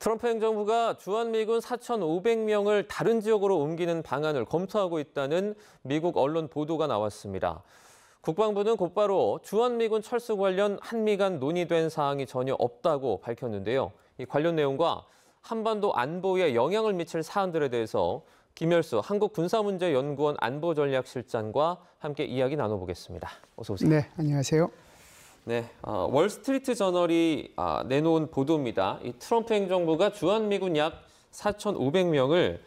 트럼프 행정부가 주한미군 4,500명을 다른 지역으로 옮기는 방안을 검토하고 있다는 미국 언론 보도가 나왔습니다. 국방부는 곧바로 주한미군 철수 관련 한미 간 논의된 사항이 전혀 없다고 밝혔는데요. 이 관련 내용과 한반도 안보에 영향을 미칠 사안들에 대해서 김열수 한국군사문제연구원 안보전략실장과 함께 이야기 나눠보겠습니다. 어서 오세요. 네, 안녕하세요. 네, 월스트리트 저널이 내놓은 보도입니다. 이 트럼프 행정부가 주한미군 약 4,500명을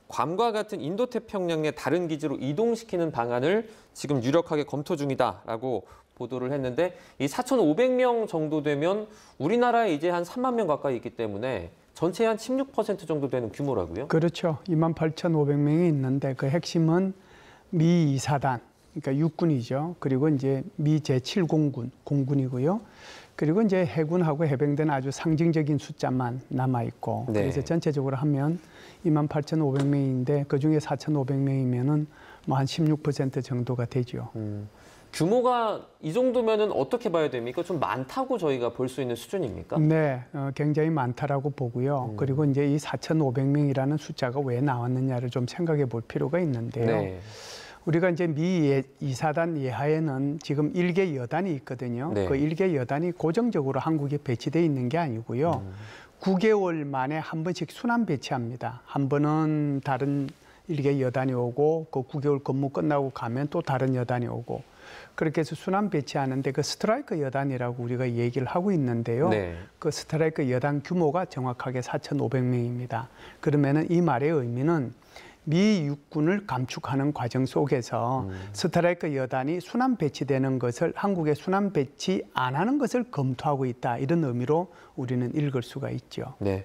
괌과 같은 인도태평양 내 다른 기지로 이동시키는 방안을 지금 유력하게 검토 중이다라고 보도를 했는데 이 4,500명 정도 되면 우리나라에 이제 한 3만 명 가까이 있기 때문에 전체의 한 16% 정도 되는 규모라고요? 그렇죠. 28,500명이 있는데 그 핵심은 미 2사단, 그러니까 육군이죠. 그리고 이제 미 제7공군, 공군이고요. 그리고 이제 해군하고 해병대는 아주 상징적인 숫자만 남아있고 네. 그래서 전체적으로 하면 28,500명인데 그중에 4,500명이면은 뭐 한 16% 정도가 되죠. 규모가 이 정도면은 어떻게 봐야 됩니까? 좀 많다고 저희가 볼 수 있는 수준입니까? 네, 굉장히 많다라고 보고요. 그리고 이제 이 4,500명이라는 숫자가 왜 나왔느냐를 좀 생각해 볼 필요가 있는데요. 네. 우리가 이제 미 2사단 예하에는 지금 1개 여단이 있거든요. 네. 그 1개 여단이 고정적으로 한국에 배치돼 있는 게 아니고요. 9개월 만에 한 번씩 순환 배치합니다. 한 번은 다른 1개 여단이 오고 그 9개월 근무 끝나고 가면 또 다른 여단이 오고 그렇게 해서 순환 배치하는데 그 스트라이크 여단이라고 우리가 얘기를 하고 있는데요. 네. 그 스트라이크 여단 규모가 정확하게 4,500명입니다. 그러면은 이 말의 의미는 미 육군을 감축하는 과정 속에서 스트라이크 여단이 순환 배치되는 것을 한국에 순환 배치 안 하는 것을 검토하고 있다. 이런 의미로 우리는 읽을 수가 있죠. 네.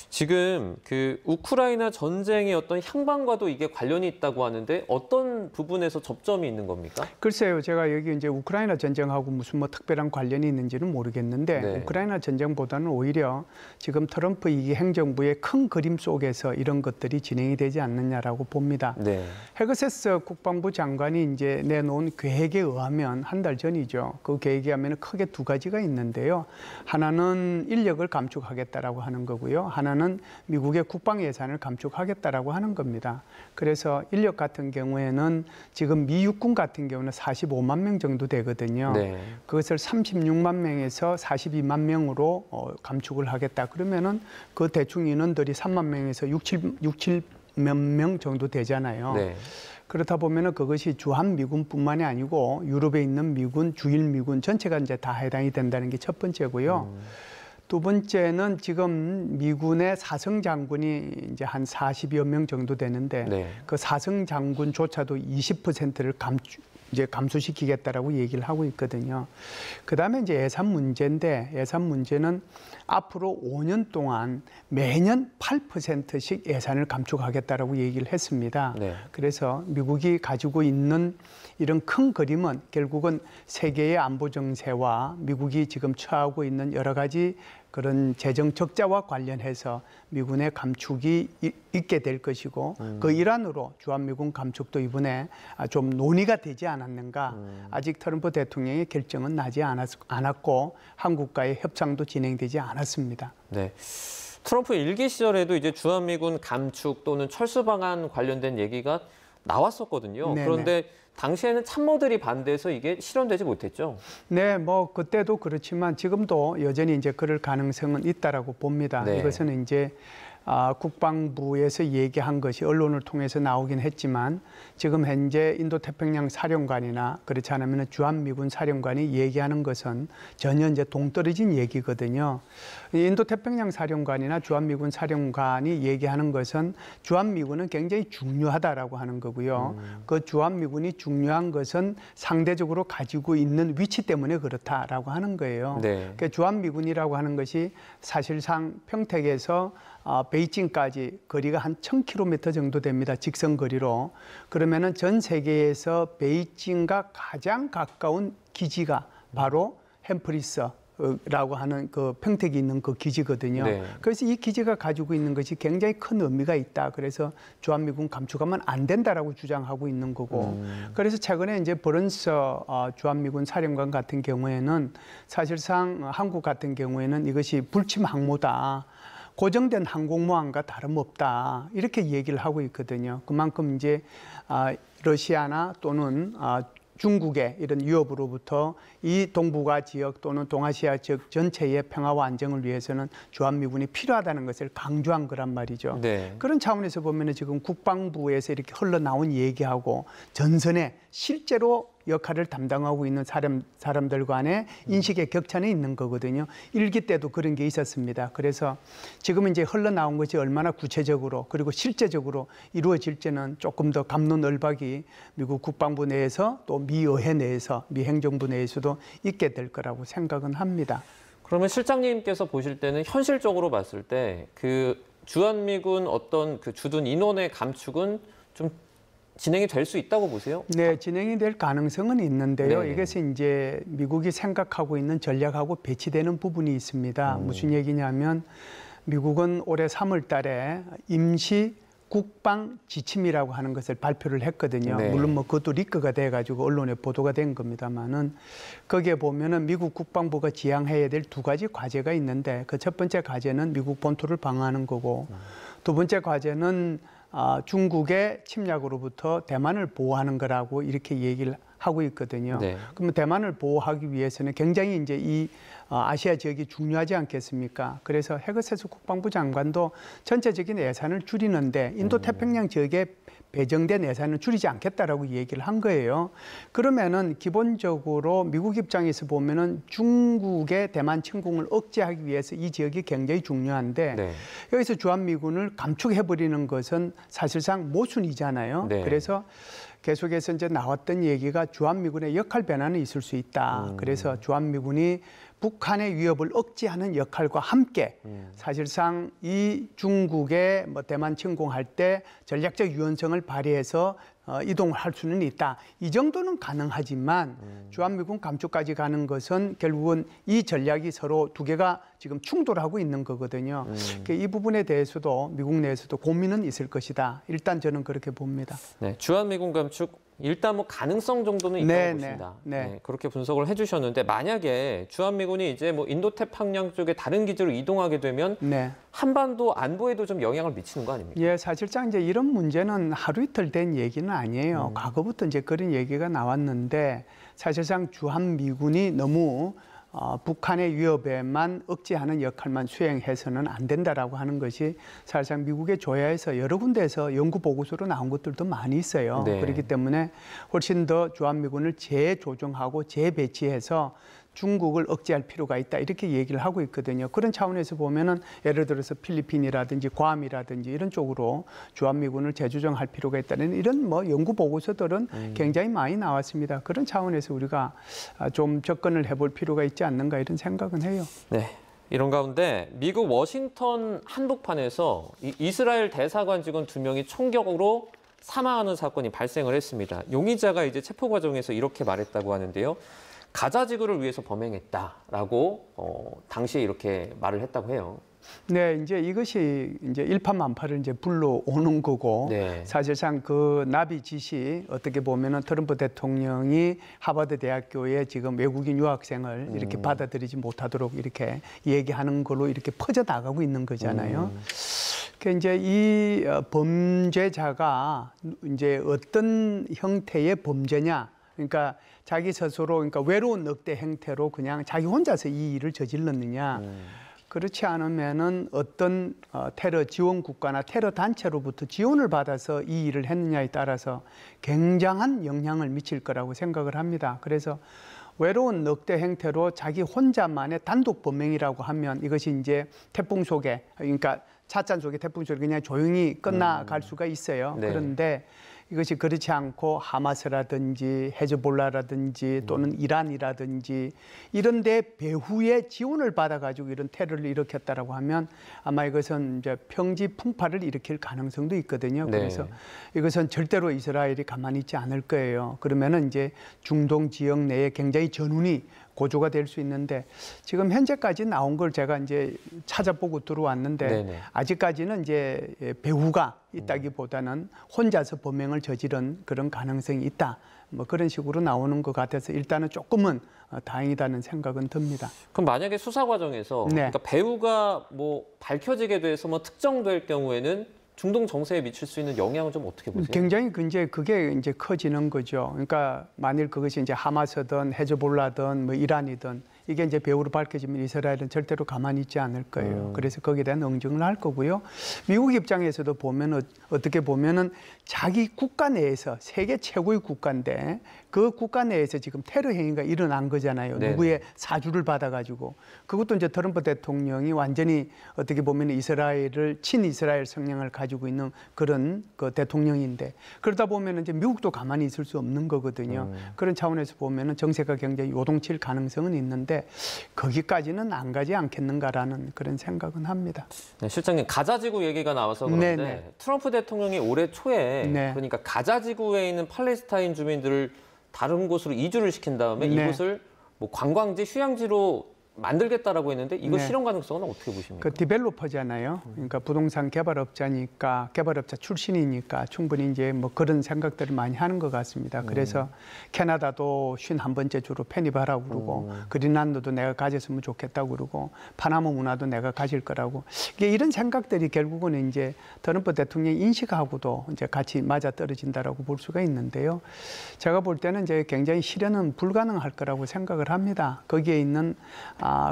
지금 그 우크라이나 전쟁의 어떤 향방과도 이게 관련이 있다고 하는데 어떤 부분에서 접점이 있는 겁니까? 글쎄요, 제가 여기 이제 우크라이나 전쟁하고 무슨 뭐 특별한 관련이 있는지는 모르겠는데 네. 우크라이나 전쟁보다는 오히려 지금 트럼프 이 행정부의 큰 그림 속에서 이런 것들이 진행이 되지 않느냐라고 봅니다. 네. 헤그세스 국방부 장관이 이제 내놓은 계획에 의하면 한 달 전이죠. 그 계획에 하면 크게 두 가지가 있는데요. 하나는 인력을 감축하겠다라고 하는 거고요. 하나는 미국의 국방 예산을 감축하겠다라고 하는 겁니다. 그래서 인력 같은 경우에는 지금 미 육군 같은 경우는 45만 명 정도 되거든요. 네. 그것을 36만 명에서 42만 명으로 감축을 하겠다. 그러면은 그 대충 인원들이 3만 명에서 67 몇 명 정도 되잖아요. 네. 그렇다 보면은 그것이 주한미군뿐만이 아니고 유럽에 있는 미군, 주일미군 전체가 이제 다 해당이 된다는 게 첫 번째고요. 두 번째는 지금 미군의 사성 장군이 이제 한 40여 명 정도 되는데 네. 그 사성 장군조차도 20%를 감수시키겠다라고 얘기를 하고 있거든요. 그다음에 이제 예산 문제인데 예산 문제는 앞으로 5년 동안 매년 8%씩 예산을 감축하겠다라고 얘기를 했습니다. 네. 그래서 미국이 가지고 있는 이런 큰 그림은 결국은 세계의 안보 정세와 미국이 지금 처하고 있는 여러 가지 그런 재정 적자와 관련해서 미군의 감축이 있게 될 것이고 그 일환으로 주한미군 감축도 이번에 좀 논의가 되지 않았는가. 아직 트럼프 대통령의 결정은 나지 않았고 한국과의 협상도 진행되지 않았습니다. 네. 트럼프 일기 시절에도 이제 주한미군 감축 또는 철수 방안 관련된 얘기가 나왔었거든요. 네네. 그런데 당시에는 참모들이 반대해서 이게 실현되지 못했죠. 네, 뭐 그때도 그렇지만 지금도 여전히 이제 그럴 가능성은 있다라고 봅니다. 네. 이것은 이제 국방부에서 얘기한 것이 언론을 통해서 나오긴 했지만 지금 현재 인도태평양 사령관이나 그렇지 않으면 주한미군 사령관이 얘기하는 것은 전혀 이제 동떨어진 얘기거든요. 인도태평양 사령관이나 주한미군 사령관이 얘기하는 것은 주한미군은 굉장히 중요하다라고 하는 거고요. 그 주한미군이 중요한 것은 상대적으로 가지고 있는 위치 때문에 그렇다라고 하는 거예요. 네. 그러니까 주한미군이라고 하는 것이 사실상 평택에서 베이징까지 거리가 한 1,000km 정도 됩니다. 직선 거리로. 그러면은 전 세계에서 베이징과 가장 가까운 기지가 바로 햄프리스라고 하는 그 평택이 있는 그 기지거든요. 네. 그래서 이 기지가 가지고 있는 것이 굉장히 큰 의미가 있다. 그래서 주한미군 감축하면 안 된다라고 주장하고 있는 거고. 그래서 최근에 이제 버런스 주한미군 사령관 같은 경우에는 사실상 한국 같은 경우에는 이것이 불침 항모다. 고정된 항공모함과 다름없다 이렇게 얘기를 하고 있거든요. 그만큼 이제 러시아나 또는 중국의 이런 위협으로부터 이 동북아 지역 또는 동아시아 지역 전체의 평화와 안정을 위해서는 주한미군이 필요하다는 것을 강조한 거란 말이죠. 네. 그런 차원에서 보면 지금 국방부에서 이렇게 흘러나온 얘기하고 전선에 실제로 역할을 담당하고 있는 사람들 간의 인식의 격차는 있는 거거든요. 일기 때도 그런 게 있었습니다. 그래서 지금 이제 흘러나온 것이 얼마나 구체적으로 그리고 실제적으로 이루어질지는 조금 더 갑론을박이 미국 국방부 내에서 또 미 의회 내에서 미 행정부 내에서도 있게 될 거라고 생각은 합니다. 그러면 실장님께서 보실 때는 현실적으로 봤을 때 그 주한미군 어떤 그 주둔 인원의 감축은 좀 진행이 될 수 있다고 보세요? 네, 진행이 될 가능성은 있는데요. 네. 이것이 이제 미국이 생각하고 있는 전략하고 배치되는 부분이 있습니다. 무슨 얘기냐면 미국은 올해 3월 달에 임시 국방 지침이라고 하는 것을 발표를 했거든요. 네. 물론 뭐 그것도 리크가 돼가지고 언론에 보도가 된 겁니다만은 거기에 보면은 미국 국방부가 지향해야 될 두 가지 과제가 있는데 그 첫 번째 과제는 미국 본토를 방어하는 거고 두 번째 과제는 중국의 침략으로부터 대만을 보호하는 거라고 이렇게 얘기를 하고 있거든요. 네. 그러면 대만을 보호하기 위해서는 굉장히 이제 이 아시아 지역이 중요하지 않겠습니까? 그래서 헤그세스 국방부 장관도 전체적인 예산을 줄이는데 인도태평양 지역에 배정된 예산을 줄이지 않겠다라고 얘기를 한 거예요. 그러면은 기본적으로 미국 입장에서 보면은 중국의 대만 침공을 억제하기 위해서 이 지역이 굉장히 중요한데 네. 여기서 주한미군을 감축해버리는 것은 사실상 모순이잖아요. 네. 그래서 계속해서 이제 나왔던 얘기가 주한미군의 역할 변화는 있을 수 있다. 그래서 주한미군이 북한의 위협을 억제하는 역할과 함께 사실상 이 중국의 뭐 대만 침공할 때 전략적 유연성을 발휘해서 이동을 할 수는 있다. 이 정도는 가능하지만 주한미군 감축까지 가는 것은 결국은 이 전략이 서로 두 개가 지금 충돌하고 있는 거거든요. 이 부분에 대해서도 미국 내에서도 고민은 있을 것이다. 일단 저는 그렇게 봅니다. 네, 주한미군 감축 일단 뭐 가능성 정도는 있다고 네, 보신다. 네. 네, 그렇게 분석을 해주셨는데 만약에 주한미군이 이제 뭐 인도태평양 쪽에 다른 기지로 이동하게 되면 네. 한반도 안보에도 좀 영향을 미치는 거 아닙니까? 예, 사실상 이제 이런 문제는 하루 이틀 된 얘기는 아니에요. 과거부터 이제 그런 얘기가 나왔는데 사실상 주한미군이 너무 북한의 위협에만 억제하는 역할만 수행해서는 안 된다라고 하는 것이 사실상 미국의 조야에서 여러 군데에서 연구 보고서로 나온 것들도 많이 있어요. 네. 그렇기 때문에 훨씬 더 주한미군을 재조정하고 재배치해서 중국을 억제할 필요가 있다 이렇게 얘기를 하고 있거든요. 그런 차원에서 보면은 예를 들어서 필리핀이라든지 괌이라든지 이런 쪽으로 주한미군을 재조정할 필요가 있다는 이런 뭐 연구 보고서들은 굉장히 많이 나왔습니다. 그런 차원에서 우리가 좀 접근을 해볼 필요가 있지 않는가 이런 생각은 해요. 네. 이런 가운데 미국 워싱턴 한복판에서 이스라엘 대사관 직원 2명이 총격으로 사망하는 사건이 발생을 했습니다. 용의자가 이제 체포 과정에서 이렇게 말했다고 하는데요. 가자 지구를 위해서 범행했다라고 당시에 이렇게 말을 했다고 해요. 네, 이제 이것이 이제 일파만파를 이제 불러오는 거고 네. 사실상 그 나비 짓이 어떻게 보면은 트럼프 대통령이 하버드 대학교에 지금 외국인 유학생을 이렇게 받아들이지 못하도록 이렇게 얘기하는 걸로 이렇게 퍼져 나가고 있는 거잖아요. 그 이제 이 범죄자가 이제 어떤 형태의 범죄냐? 그러니까 자기 스스로 그러니까 외로운 늑대 행태로 그냥 자기 혼자서 이 일을 저질렀느냐? 그렇지 않으면은 어떤 테러 지원 국가나 테러 단체로부터 지원을 받아서 이 일을 했느냐에 따라서 굉장한 영향을 미칠 거라고 생각을 합니다. 그래서 외로운 늑대 행태로 자기 혼자만의 단독 범행이라고 하면 이것이 이제 태풍 속에 그러니까 찻잔 속에 태풍 속에 그냥 조용히 끝나갈 수가 있어요. 네. 그런데 이것이 그렇지 않고 하마스라든지 헤즈볼라라든지 또는 이란이라든지 이런 데 배후에 지원을 받아가지고 이런 테러를 일으켰다라고 하면 아마 이것은 이제 평지 풍파를 일으킬 가능성도 있거든요. 네. 그래서 이것은 절대로 이스라엘이 가만히 있지 않을 거예요. 그러면은 이제 중동 지역 내에 굉장히 전운이 고조가 될 수 있는데 지금 현재까지 나온 걸 제가 이제 찾아보고 들어왔는데 네네. 아직까지는 이제 배후가 있다기보다는 혼자서 범행을 저지른 그런 가능성이 있다. 뭐 그런 식으로 나오는 것 같아서 일단은 조금은 다행이다는 생각은 듭니다. 그럼 만약에 수사 과정에서 네. 그러니까 배우가 뭐 밝혀지게 돼서 뭐 특정될 경우에는 중동 정세에 미칠 수 있는 영향은 좀 어떻게 보세요? 굉장히 이제 그게 이제 커지는 거죠. 그러니까 만일 그것이 이제 하마스든 헤즈볼라든 뭐 이란이든 이게 이제 배후로 밝혀지면 이스라엘은 절대로 가만히 있지 않을 거예요. 그래서 거기에 대한 응징을 할 거고요. 미국 입장에서도 보면 어떻게 보면은 자기 국가 내에서 세계 최고의 국가인데 그 국가 내에서 지금 테러 행위가 일어난 거잖아요. 네네. 누구의 사주를 받아가지고 그것도 이제 트럼프 대통령이 완전히 어떻게 보면 이스라엘을 친이스라엘 성향을 가지고 있는 그런 그 대통령인데 그러다 보면 이제 미국도 가만히 있을 수 없는 거거든요. 그런 차원에서 보면은 정세가 굉장히 요동칠 가능성은 있는데 거기까지는 안 가지 않겠는가라는 그런 생각은 합니다. 네, 실장님 가자지구 얘기가 나와서 그런데 네네. 트럼프 대통령이 올해 초에 네. 그러니까 가자지구에 있는 팔레스타인 주민들을 다른 곳으로 이주를 시킨 다음에 네. 이곳을 뭐 관광지, 휴양지로 만들겠다라고 했는데 이거 네. 실현 가능성은 어떻게 보십니까? 그 디벨로퍼잖아요. 그러니까 부동산 개발업자니까 개발업자 출신이니까 충분히 이제 뭐 그런 생각들을 많이 하는 것 같습니다. 그래서 캐나다도 51번째 주로 편입하라고 그러고 그린란드도 내가 가졌으면 좋겠다고 그러고 파나마 문화도 내가 가질 거라고 이게 이런 생각들이 결국은 이제 트럼프 대통령 인식하고도 이제 같이 맞아 떨어진다라고 볼 수가 있는데요. 제가 볼 때는 이제 굉장히 실현은 불가능할 거라고 생각을 합니다. 거기에 있는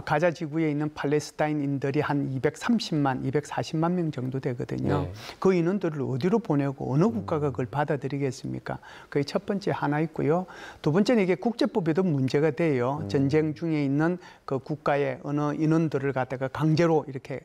가자 지구에 있는 팔레스타인인들이 한 230만, 240만 명 정도 되거든요. 네. 그 인원들을 어디로 보내고 어느 국가가 그걸 받아들이겠습니까? 그게 첫 번째 하나 있고요. 두 번째는 이게 국제법에도 문제가 돼요. 전쟁 중에 있는 그 국가의 어느 인원들을 갖다가 강제로 이렇게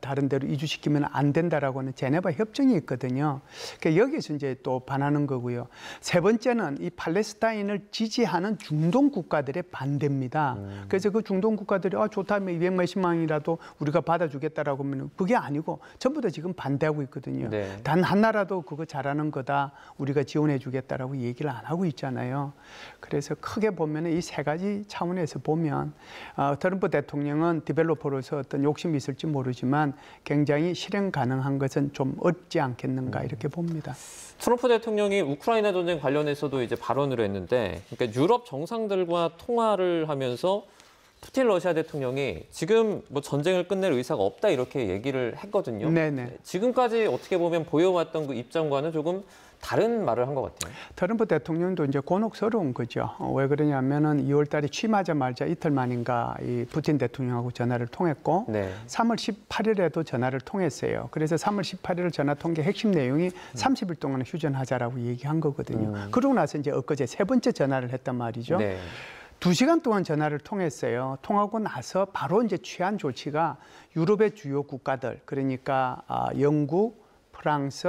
다른 데로 이주시키면 안 된다라고 하는 제네바 협정이 있거든요. 그러니까 여기서 이제 또 반하는 거고요. 세 번째는 이 팔레스타인을 지지하는 중동 국가들의 반대입니다. 그래서 그 중동 국가들이 좋다면 200몇십만이라도 우리가 받아주겠다라고 하면 그게 아니고 전부 다 지금 반대하고 있거든요. 네. 단 한 나라도 그거 잘하는 거다 우리가 지원해 주겠다라고 얘기를 안 하고 있잖아요. 그래서 크게 보면 이 세 가지 차원에서 보면 트럼프 대통령은 디벨로퍼로서 어떤 욕심이 있을지 모르지만 굉장히 실행 가능한 것은 좀 어렵지 않겠는가 이렇게 봅니다. 트럼프 대통령이 우크라이나 전쟁 관련해서도 이제 발언을 했는데, 그러니까 유럽 정상들과 통화를 하면서 푸틴 러시아 대통령이 지금 뭐 전쟁을 끝낼 의사가 없다 이렇게 얘기를 했거든요. 네네. 지금까지 어떻게 보면 보여왔던 그 입장과는 조금 다른 말을 한 것 같아요. 트럼프 대통령도 이제 곤혹스러운 거죠. 왜 그러냐면은 2월 달에 취임하자마자 이틀 만인가 이 푸틴 대통령하고 전화를 통했고 네. 3월 18일에도 전화를 통했어요. 그래서 3월 18일 전화 통계 핵심 내용이 30일 동안 휴전하자라고 얘기한 거거든요. 그러고 나서 이제 엊그제 세 번째 전화를 했단 말이죠. 네. 2시간 동안 전화를 통했어요. 통하고 나서 바로 이제 취한 조치가 유럽의 주요 국가들, 그러니까 영국, 프랑스,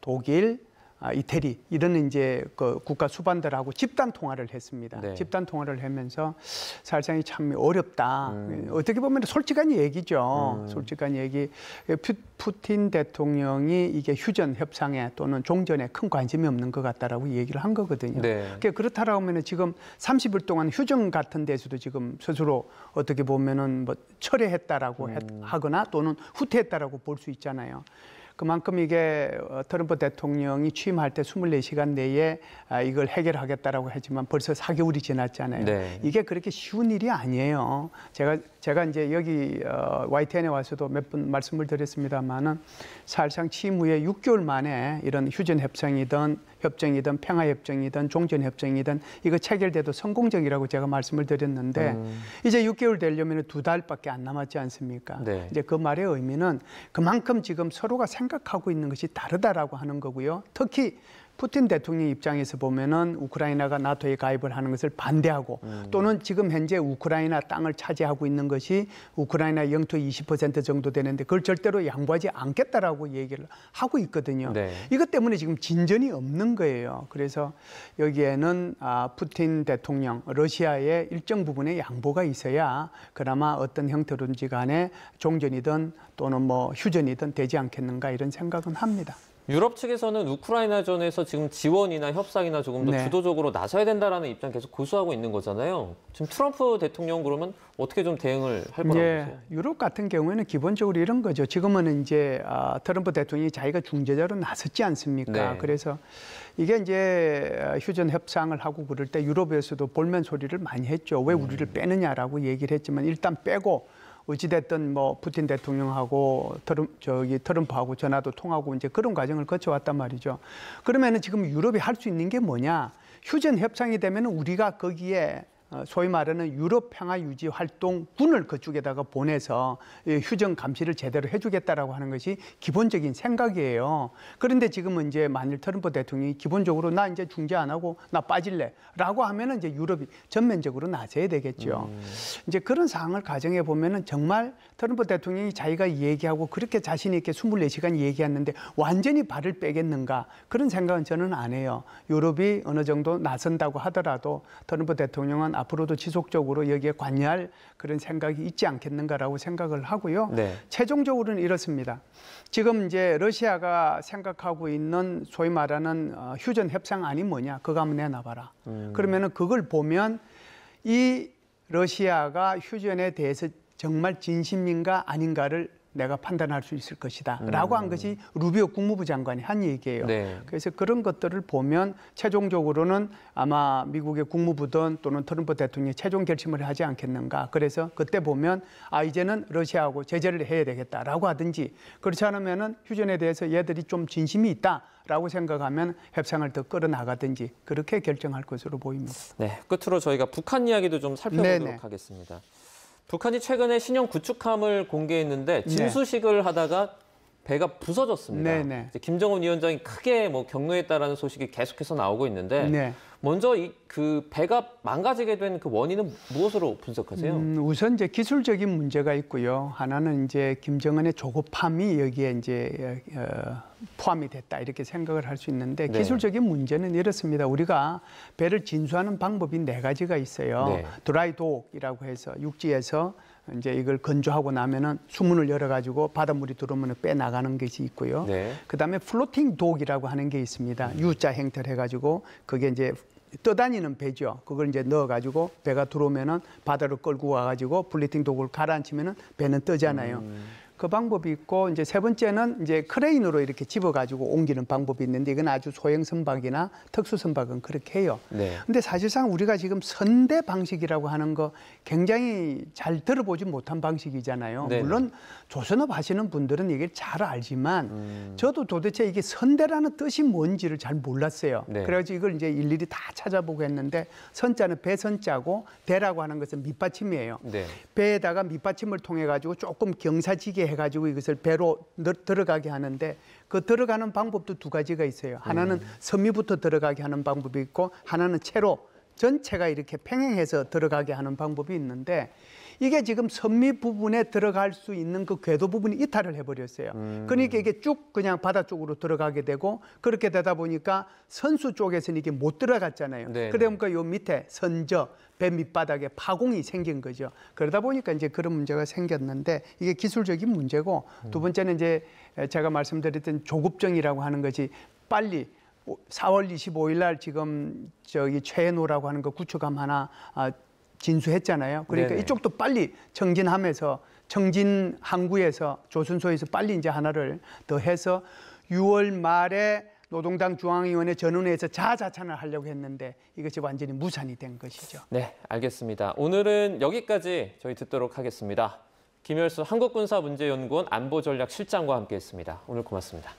독일, 이태리 이런 이제 그 국가 수반들하고 집단 통화를 했습니다. 네. 집단 통화를 하면서 사실상 참 어렵다. 어떻게 보면 솔직한 얘기죠. 솔직한 얘기. 푸틴 대통령이 이게 휴전 협상에 또는 종전에 큰 관심이 없는 것 같다라고 얘기를 한 거거든요. 네. 그러니까 그렇다라고 하면 지금 30일 동안 휴전 같은 데서도 지금 스스로 어떻게 보면은 뭐 철회했다라고 하거나 또는 후퇴했다라고 볼 수 있잖아요. 그만큼 이게 트럼프 대통령이 취임할 때 24시간 내에 이걸 해결하겠다라고 했지만 벌써 4개월이 지났잖아요. 네. 이게 그렇게 쉬운 일이 아니에요. 제가 이제 여기 YTN에 와서도 몇 번 말씀을 드렸습니다만은 사실상 취임 후에 6개월 만에 이런 휴전 협정이든 평화 협정이든 종전 협정이든 이거 체결돼도 성공적이라고 제가 말씀을 드렸는데 이제 6개월 되려면 2달밖에 안 남았지 않습니까? 네. 이제 그 말의 의미는 그만큼 지금 서로가 생각하고 있는 것이 다르다라고 하는 거고요. 특히 푸틴 대통령 입장에서 보면은 우크라이나가 나토에 가입을 하는 것을 반대하고 또는 지금 현재 우크라이나 땅을 차지하고 있는 것이 우크라이나 영토 20% 정도 되는데 그걸 절대로 양보하지 않겠다라고 얘기를 하고 있거든요. 네. 이것 때문에 지금 진전이 없는 거예요. 그래서 여기에는 푸틴 대통령, 러시아의 일정 부분의 양보가 있어야 그나마 어떤 형태로든지 간에 종전이든 또는 뭐 휴전이든 되지 않겠는가 이런 생각은 합니다. 유럽 측에서는 우크라이나전에서 지금 지원이나 협상이나 조금 더 네. 주도적으로 나서야 된다라는 입장 계속 고수하고 있는 거잖아요. 지금 트럼프 대통령 그러면 어떻게 좀 대응을 할 거라고 보세요? 유럽 같은 경우에는 기본적으로 이런 거죠. 지금은 이제 트럼프 대통령이 자기가 중재자로 나섰지 않습니까? 네. 그래서 이게 이제 휴전 협상을 하고 그럴 때 유럽에서도 볼멘 소리를 많이 했죠. 왜 우리를 빼느냐라고 얘기를 했지만 일단 빼고 어찌됐든 뭐 푸틴 대통령하고 트럼프하고 전화도 통하고 이제 그런 과정을 거쳐왔단 말이죠. 그러면은 지금 유럽이 할 수 있는 게 뭐냐? 휴전 협상이 되면은 우리가 거기에 소위 말하는 유럽 평화 유지 활동군을 그쪽에다가 보내서 휴전 감시를 제대로 해주겠다라고 하는 것이 기본적인 생각이에요. 그런데 지금은 이제 만일 트럼프 대통령이 기본적으로 나 이제 중재 안 하고 나 빠질래라고 하면은 이제 유럽이 전면적으로 나서야 되겠죠. 이제 그런 상황을 가정해 보면은 정말 트럼프 대통령이 자기가 얘기하고 그렇게 자신 있게 24시간 얘기했는데 완전히 발을 빼겠는가 그런 생각은 저는 안 해요. 유럽이 어느 정도 나선다고 하더라도 트럼프 대통령은 앞으로도 지속적으로 여기에 관여할 그런 생각이 있지 않겠는가라고 생각을 하고요. 네. 최종적으로는 이렇습니다. 지금 이제 러시아가 생각하고 있는 소위 말하는 휴전 협상안이 뭐냐? 그거 한번 내놔봐라. 그러면은 그걸 보면 이 러시아가 휴전에 대해서 정말 진심인가 아닌가를 내가 판단할 수 있을 것이다 라고 한 것이 루비오 국무부 장관이 한 얘기예요. 네. 그래서 그런 것들을 보면 최종적으로는 아마 미국의 국무부든 또는 트럼프 대통령이 최종 결심을 하지 않겠는가. 그래서 그때 보면 이제는 러시아하고 제재를 해야 되겠다라고 하든지 그렇지 않으면은 휴전에 대해서 얘들이 좀 진심이 있다라고 생각하면 협상을 더 끌어나가든지 그렇게 결정할 것으로 보입니다. 네, 끝으로 저희가 북한 이야기도 좀 살펴보도록 네네. 하겠습니다. 북한이 최근에 신형 구축함을 공개했는데 진수식을 하다가 배가 부서졌습니다. 네네. 이제 김정은 위원장이 크게 뭐 격노했다라는 소식이 계속해서 나오고 있는데 네. 먼저 그 배가 망가지게 된 그 원인은 무엇으로 분석하세요? 우선 이제 기술적인 문제가 있고요. 하나는 이제 김정은의 조급함이 여기에 이제 포함이 됐다 이렇게 생각을 할 수 있는데 네. 기술적인 문제는 이렇습니다. 우리가 배를 진수하는 방법이 4가지가 있어요. 네. 드라이독이라고 해서 육지에서 이제 이걸 건조하고 나면은 수문을 열어가지고 바닷물이 들어오면 빼 나가는 것이 있고요. 네. 그다음에 플로팅 독이라고 하는 게 있습니다. U자 형태를 해가지고 그게 이제 떠다니는 배죠. 그걸 이제 넣어가지고 배가 들어오면은 바다로 끌고 와가지고 플로팅 독을 가라앉히면은 배는 뜨잖아요. 그 방법이 있고 이제 세 번째는 이제 크레인으로 이렇게 집어가지고 옮기는 방법이 있는데 이건 아주 소형 선박이나 특수 선박은 그렇게 해요. 네. 근데 사실상 우리가 지금 선대 방식이라고 하는 거 굉장히 잘 들어보지 못한 방식이잖아요. 네네. 물론 조선업 하시는 분들은 이게 잘 알지만 저도 도대체 이게 선대라는 뜻이 뭔지를 잘 몰랐어요. 네. 그래가지고 이걸 이제 일일이 다 찾아보고 했는데 선자는 배선자고 대라고 하는 것은 밑받침이에요. 네. 배에다가 밑받침을 통해 가지고 조금 경사지게 해가지고 이것을 배로 들어가게 하는데 그 들어가는 방법도 2가지가 있어요. 하나는 섬유부터 들어가게 하는 방법이 있고 하나는 채로 전체가 이렇게 평행해서 들어가게 하는 방법이 있는데 이게 지금 섬유 부분에 들어갈 수 있는 그 궤도 부분이 이탈을 해버렸어요. 그러니까 이게 쭉 그냥 바다 쪽으로 들어가게 되고 그렇게 되다 보니까 선수 쪽에서는 이게 못 들어갔잖아요. 네네. 그러니까 요 밑에 선저 배 밑바닥에 파공이 생긴 거죠. 그러다 보니까 이제 그런 문제가 생겼는데 이게 기술적인 문제고 두 번째는 이제 제가 말씀드렸던 조급증이라고 하는 것이 빨리 4월 25일 날 지금 저기 최노라고 하는 거 구축함 하나 진수했잖아요. 그러니까 네네. 이쪽도 빨리 청진함에서 청진 항구에서 조선소에서 빨리 이제 하나를 더 해서 6월 말에 노동당 중앙위원회 전원회에서 자자찬을 하려고 했는데 이것이 완전히 무산이 된 것이죠. 네, 알겠습니다. 오늘은 여기까지 저희 듣도록 하겠습니다. 김열수 한국군사문제연구원 안보전략실장과 함께했습니다. 오늘 고맙습니다.